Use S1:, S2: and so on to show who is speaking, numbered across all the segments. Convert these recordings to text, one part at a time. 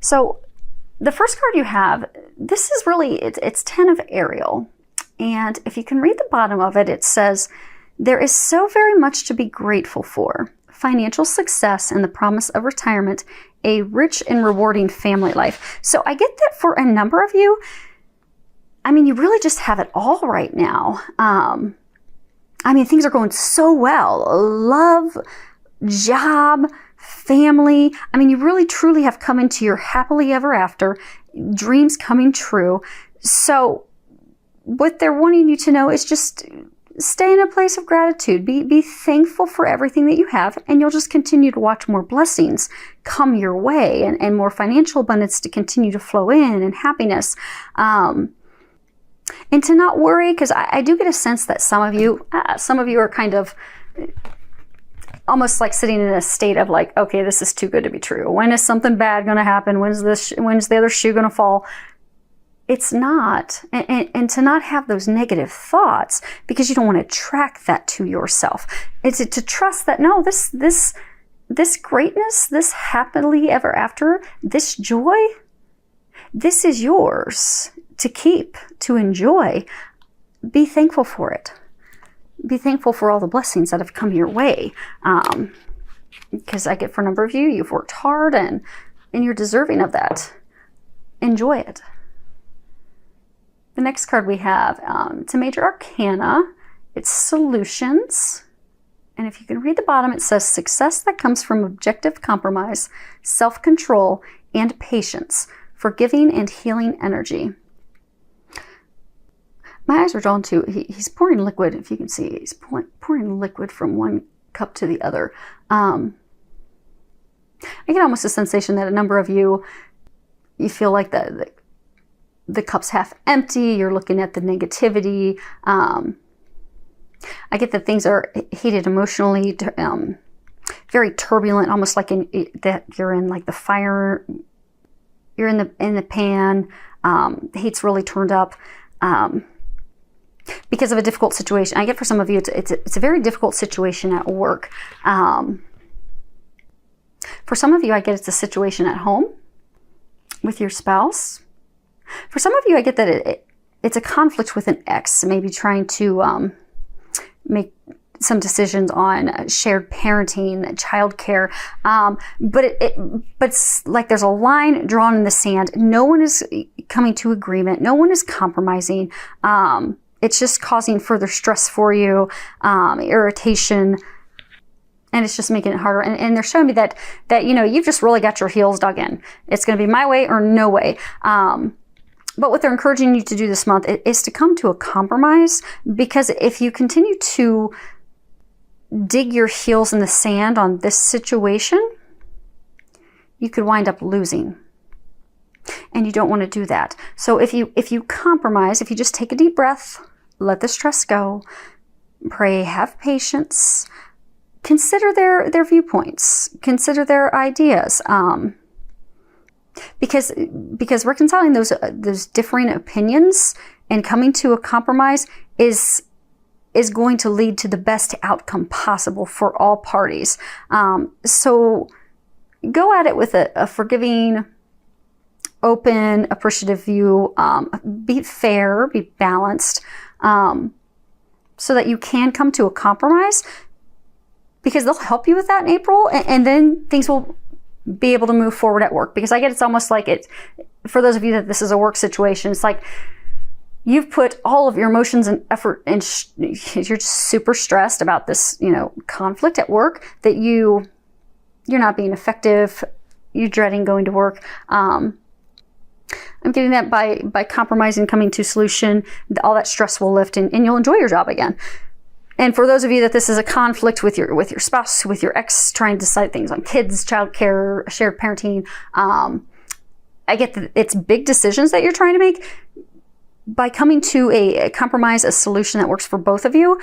S1: So the first card you have, this is really, it's 10 of Ariel. And if you can read the bottom of it, it says, there is so very much to be grateful for. Financial success and the promise of retirement, a rich and rewarding family life. So I get that for a number of you, I mean, you really just have it all right now. I mean, things are going so well. Love, job, family. I mean, you really truly have come into your happily ever after, dreams coming true. So what they're wanting you to know is just stay in a place of gratitude. Be thankful for everything that you have, and you'll just continue to watch more blessings come your way and more financial abundance to continue to flow in, and happiness. And to not worry, because I do get a sense that some of you are kind of almost like sitting in a state of like, okay, this is too good to be true. When is something bad going to happen? When's the other shoe going to fall? It's not. And to not have those negative thoughts, because you don't want to attract that to yourself. It's to trust that, no, this greatness, this happily ever after, this joy, this is yours to keep, to enjoy. Be thankful for it. Be thankful for all the blessings that have come your way. Because I get for a number of you, you've worked hard and you're deserving of that. Enjoy it. The next card we have, it's a major arcana. It's solutions. And if you can read the bottom, it says success that comes from objective compromise, self-control, and patience, forgiving and healing energy. My eyes are drawn to, he's pouring liquid, if you can see, he's pouring liquid from one cup to the other. I get almost a sensation that a number of you feel like the cup's half empty, you're looking at the negativity. I get that things are heated emotionally, very turbulent, almost like that you're in like the fire, you're in the pan, the heat's really turned up. Because of a difficult situation. I get for some of you, it's a very difficult situation at work. For some of you, I get it's a situation at home with your spouse. For some of you, I get that it's a conflict with an ex, maybe trying to make some decisions on shared parenting, childcare. But it's like there's a line drawn in the sand. No one is coming to agreement. No one is compromising. It's just causing further stress for you, irritation, and it's just making it harder. And they're showing me that you've just really got your heels dug in. It's going to be my way or no way. But what they're encouraging you to do this month is to come to a compromise, because if you continue to dig your heels in the sand on this situation, you could wind up losing. And you don't want to do that. So if you compromise, if you just take a deep breath, let the stress go, pray, have patience, consider their viewpoints, consider their ideas, because reconciling those differing opinions and coming to a compromise is going to lead to the best outcome possible for all parties. So go at it with a forgiving, open, appreciative view. Be fair, be balanced, so that you can come to a compromise, because they'll help you with that in April, and then things will be able to move forward at work. Because I get it's almost like it, for those of you that this is a work situation, it's like you've put all of your emotions and effort and you're just super stressed about this, conflict at work, that you're not being effective, you're dreading going to work. I'm getting that by compromising, coming to solution, all that stress will lift and you'll enjoy your job again. And for those of you that this is a conflict with your spouse, with your ex, trying to decide things on kids, childcare, shared parenting, I get that it's big decisions that you're trying to make. By coming to a compromise, a solution that works for both of you,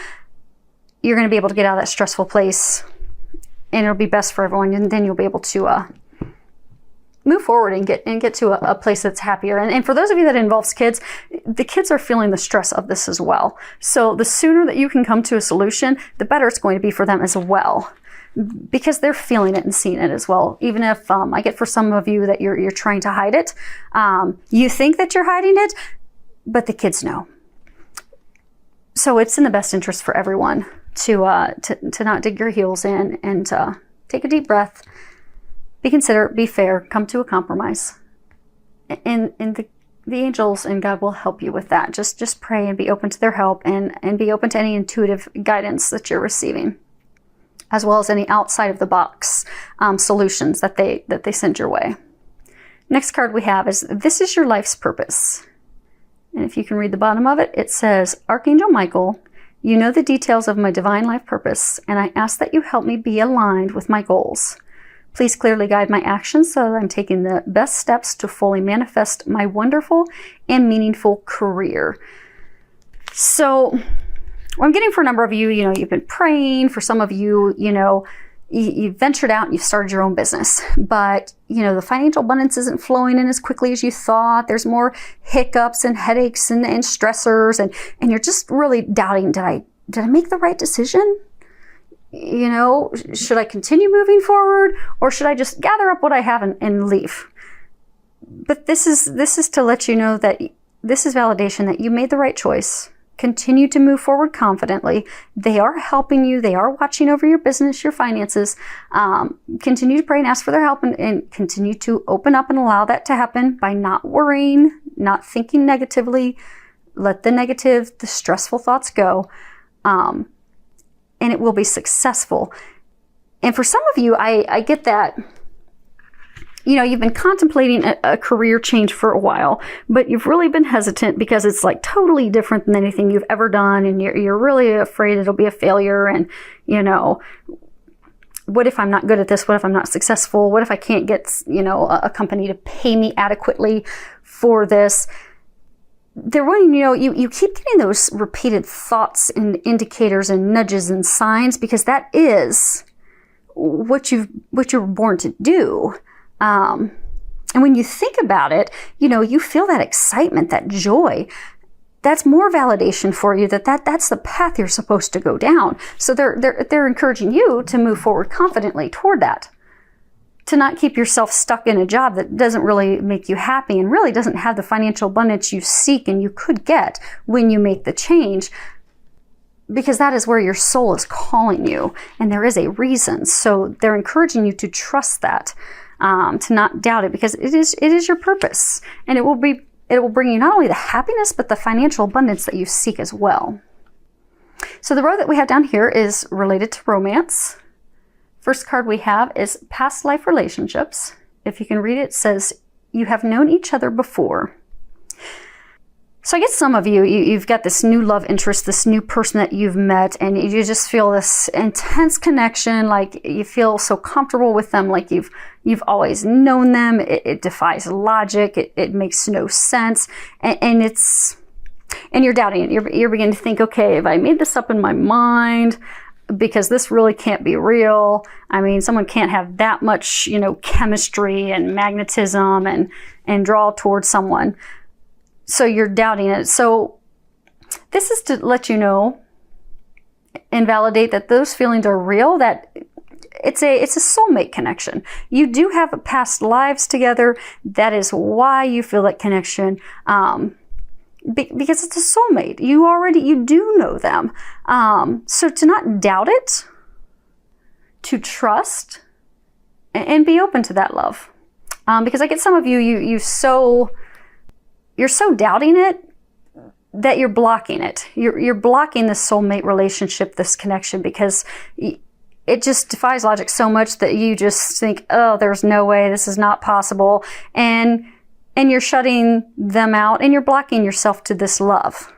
S1: you're going to be able to get out of that stressful place, and it'll be best for everyone. And then you'll be able to move forward and get to a place that's happier. And for those of you that involves kids, the kids are feeling the stress of this as well. So the sooner that you can come to a solution, the better it's going to be for them as well. because they're feeling it and seeing it as well. Even if I get for some of you that you're trying to hide it, you think that you're hiding it, but the kids know. So it's in the best interest for everyone to not dig your heels in and take a deep breath, be considerate, be fair, come to a compromise. And the angels and God will help you with that. Just pray and be open to their help and be open to any intuitive guidance that you're receiving, as well as any outside of the box solutions that they send your way. Next card we have is, this is your life's purpose. And if you can read the bottom of it, it says, Archangel Michael, you know the details of my divine life purpose, and I ask that you help me be aligned with my goals. Please clearly guide my actions so that I'm taking the best steps to fully manifest my wonderful and meaningful career. So what I'm getting for a number of you, you've been praying. For some of you, you ventured out and you started your own business, but the financial abundance isn't flowing in as quickly as you thought. There's more hiccups and headaches and stressors, and you're just really doubting, did I make the right decision? Should I continue moving forward, or should I just gather up what I have and leave? But this is to let you know that this is validation that you made the right choice. Continue to move forward confidently. They are helping you. They are watching over your business, your finances. Continue to pray and ask for their help, and continue to open up and allow that to happen by not worrying, not thinking negatively. Let the stressful thoughts go. And it will be successful. And for some of you, I get that, you've been contemplating a career change for a while, but you've really been hesitant because it's like totally different than anything you've ever done. And you're really afraid it'll be a failure. And, what if I'm not good at this? What if I'm not successful? What if I can't get, a company to pay me adequately for this? They're wanting, you keep getting those repeated thoughts and indicators and nudges and signs, because that is what you're born to do. And when you think about it, you feel that excitement, that joy. That's more validation for you that's the path you're supposed to go down. So they're encouraging you to move forward confidently toward that. To not keep yourself stuck in a job that doesn't really make you happy and really doesn't have the financial abundance you seek and you could get when you make the change, because that is where your soul is calling you, and there is a reason. So they're encouraging you to trust that, to not doubt it, because it is your purpose, and it will bring you not only the happiness but the financial abundance that you seek as well. So the row that we have down here is related to romance. First card we have is past life relationships. If you can read it, it says, you have known each other before. So I guess some of you've got this new love interest, this new person that you've met, and you just feel this intense connection, like you feel so comfortable with them, like you've always known them. It defies logic. It makes no sense. And you're doubting it. You're beginning to think, okay, have I made this up in my mind? Because this really can't be real. I mean, someone can't have that much, chemistry and magnetism and draw towards someone. So you're doubting it. So this is to let you know and validate that those feelings are real, that it's a soulmate connection. You do have past lives together. That is why you feel that connection. Because it's a soulmate. You do know them. So to not doubt it, to trust, and be open to that love. Because I get some of you're so doubting it that you're blocking it. You're blocking this soulmate relationship, this connection, because it just defies logic so much that you just think, oh, there's no way, this is not possible. And you're shutting them out, and you're blocking yourself to this love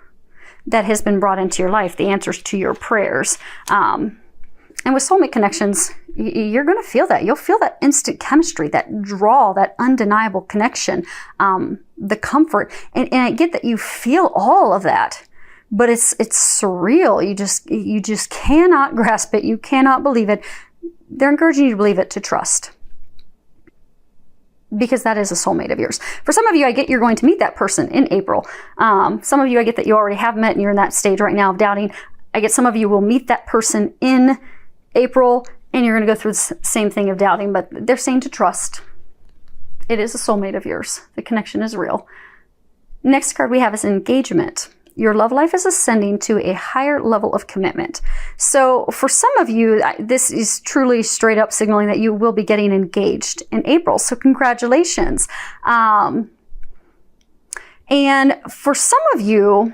S1: that has been brought into your life, the answers to your prayers. And with soulmate connections, you're going to feel that. You'll feel that instant chemistry, that draw, that undeniable connection, the comfort. And I get that you feel all of that, but it's surreal. You just cannot grasp it. You cannot believe it. They're encouraging you to believe it, to trust, because that is a soulmate of yours. For some of you, I get you're going to meet that person in April. Some of you, I get that you already have met and you're in that stage right now of doubting. I get some of you will meet that person in April, And you're going to go through the same thing of doubting, but they're saying to trust. It is a soulmate of yours. The connection is real. Next card we have is engagement. Your love life is ascending to a higher level of commitment. So for some of you, this is truly straight up signaling that you will be getting engaged in April. So congratulations. And for some of you,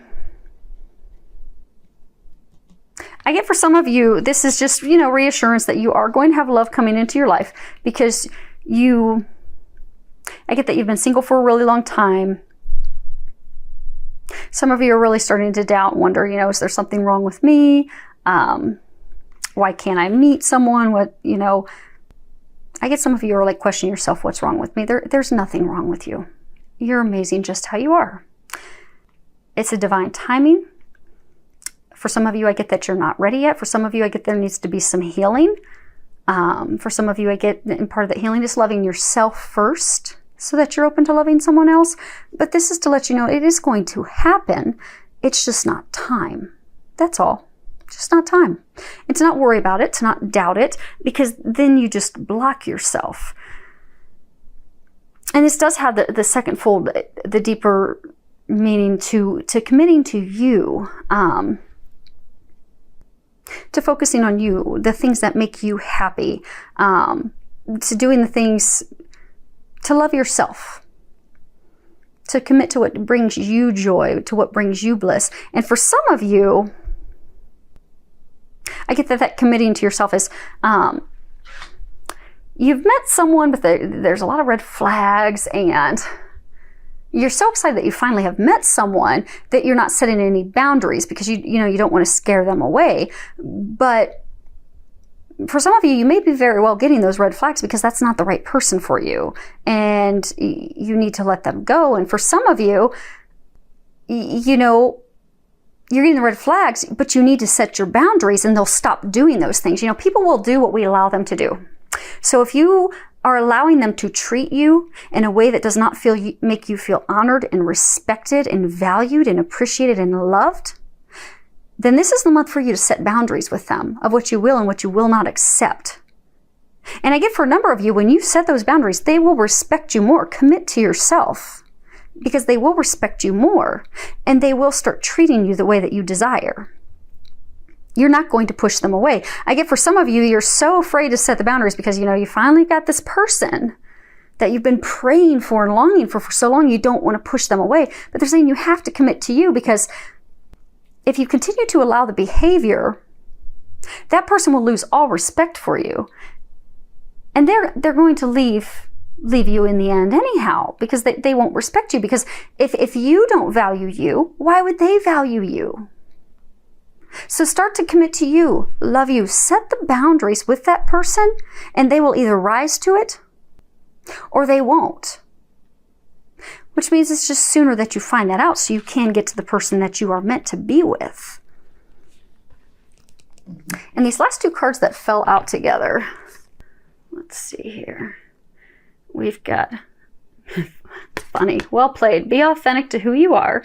S1: I get for some of you, this is just, reassurance that you are going to have love coming into your life, because I get that you've been single for a really long time. Some of you are really starting to doubt and wonder, is there something wrong with me? Why can't I meet someone? I get some of you are like questioning yourself, what's wrong with me? There's nothing wrong with you. You're amazing just how you are. It's a divine timing. For some of you, I get that you're not ready yet. For some of you, I get there needs to be some healing. For some of you, I get, and part of that healing is loving yourself first, so that you're open to loving someone else. But this is to let you know it is going to happen. It's just not time. That's all. Just not time. And to not worry about it, to not doubt it, because then you just block yourself. And this does have the second fold, the deeper meaning to committing to you, to focusing on you, the things that make you happy, to doing the things to love yourself, to commit to what brings you joy, to what brings you bliss. And for some of you, I get that committing to yourself is, you've met someone, but there's a lot of red flags, and you're so excited that you finally have met someone that you're not setting any boundaries, because you don't want to scare them away. But for some of you, you may be very well getting those red flags because that's not the right person for you, and you need to let them go. And for some of you, you're getting the red flags, but you need to set your boundaries, and they'll stop doing those things. People will do what we allow them to do. So if you are allowing them to treat you in a way that does not make you feel honored and respected and valued and appreciated and loved, then this is the month for you to set boundaries with them of what you will and what you will not accept. And I get for a number of you, when you set those boundaries, they will respect you more. Commit to yourself, because they will respect you more, and they will start treating you the way that you desire. You're not going to push them away. I get for some of you, you're so afraid to set the boundaries because, you finally got this person that you've been praying for and longing for so long, you don't want to push them away. But they're saying you have to commit to you, because if you continue to allow the behavior, that person will lose all respect for you. And they're going to leave you in the end anyhow, because they won't respect you. Because if you don't value you, why would they value you? So start to commit to you, love you, set the boundaries with that person, and they will either rise to it or they won't. Which means it's just sooner that you find that out so you can get to the person that you are meant to be with. And these last two cards that fell out together, let's see here. We've got, funny, well played. Be authentic to who you are.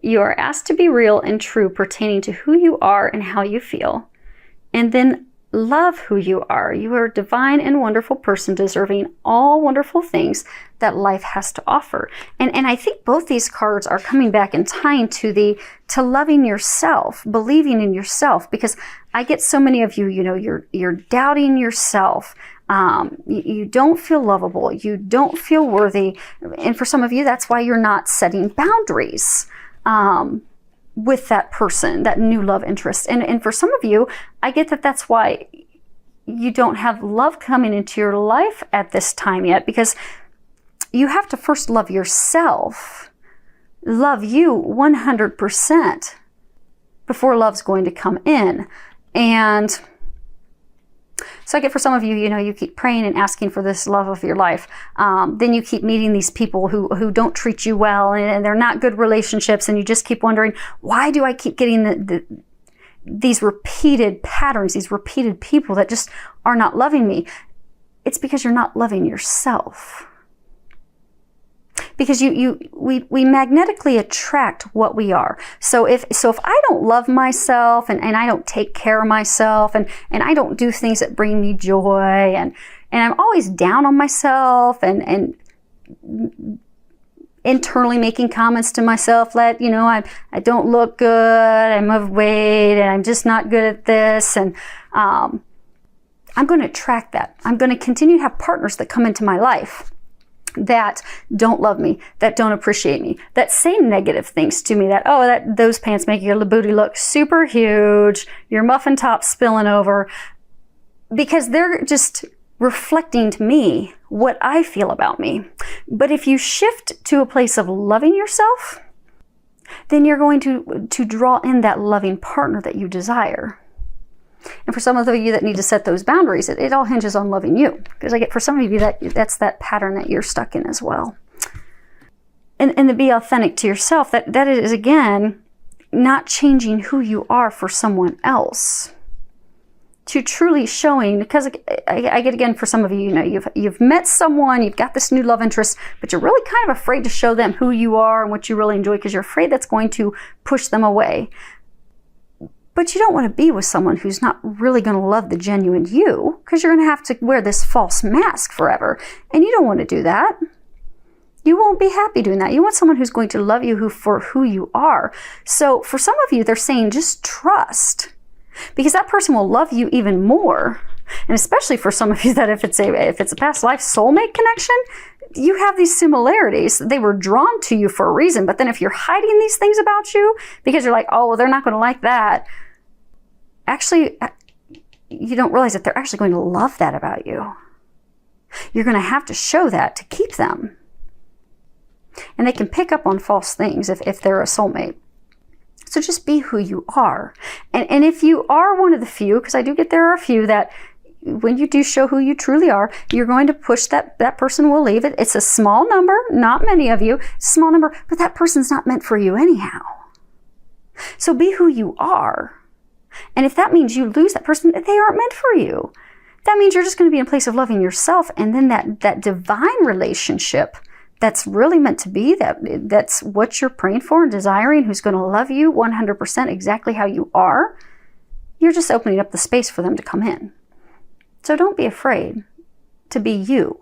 S1: You are asked to be real and true pertaining to who you are and how you feel. And then love who you are. You are a divine and wonderful person deserving all wonderful things that life has to offer. And I think both these cards are coming back and tying to loving yourself, believing in yourself, because I get so many of you, you're doubting yourself. You don't feel lovable. You don't feel worthy. And for some of you, that's why you're not setting boundaries with that person, that new love interest. And for some of you, I get that that's why you don't have love coming into your life at this time yet, because you have to first love yourself, love you 100% before love's going to come in. And so I get for some of you, you keep praying and asking for this love of your life. Then you keep meeting these people who don't treat you well, and they're not good relationships. And you just keep wondering, why do I keep getting these repeated patterns, these repeated people that just are not loving me? It's because you're not loving yourself. because we magnetically attract what we are. So if I don't love myself and I don't take care of myself and I don't do things that bring me joy and I'm always down on myself and internally making comments to myself that, I don't look good, I'm overweight, and I'm just not good at this, and I'm going to attract that. I'm going to continue to have partners that come into my life that don't love me, that don't appreciate me, that say negative things to me, that those pants make your booty look super huge, your muffin top spilling over, because they're just reflecting to me what I feel about me. But if you shift to a place of loving yourself, then you're going to draw in that loving partner that you desire. And for some of you that need to set those boundaries, it all hinges on loving you. Because I get for some of you that's that pattern that you're stuck in as well. And to be authentic to yourself, that is, again, not changing who you are for someone else. To truly showing, because I get, again, for some of you, you've met someone, you've got this new love interest, but you're really kind of afraid to show them who you are and what you really enjoy because you're afraid that's going to push them away. But you don't want to be with someone who's not really going to love the genuine you, because you're going to have to wear this false mask forever. And you don't want to do that. You won't be happy doing that. You want someone who's going to love you for who you are. So for some of you, they're saying just trust. Because that person will love you even more. And especially for some of you that if it's a past life soulmate connection, you have these similarities. They were drawn to you for a reason. But then if you're hiding these things about you because you're like, oh, well, they're not going to like that. Actually, you don't realize that they're actually going to love that about you. You're going to have to show that to keep them. And they can pick up on false things if they're a soulmate. So just be who you are. And if you are one of the few, because I do get there are a few that when you do show who you truly are, you're going to push that person will leave it. It's a small number, not many of you, small number, but that person's not meant for you anyhow. So be who you are. And if that means you lose that person, they aren't meant for you. That means you're just going to be in a place of loving yourself, and then that divine relationship that's really meant to be, that's what you're praying for and desiring, who's going to love you 100% exactly how you are, you're just opening up the space for them to come in. So don't be afraid to be you.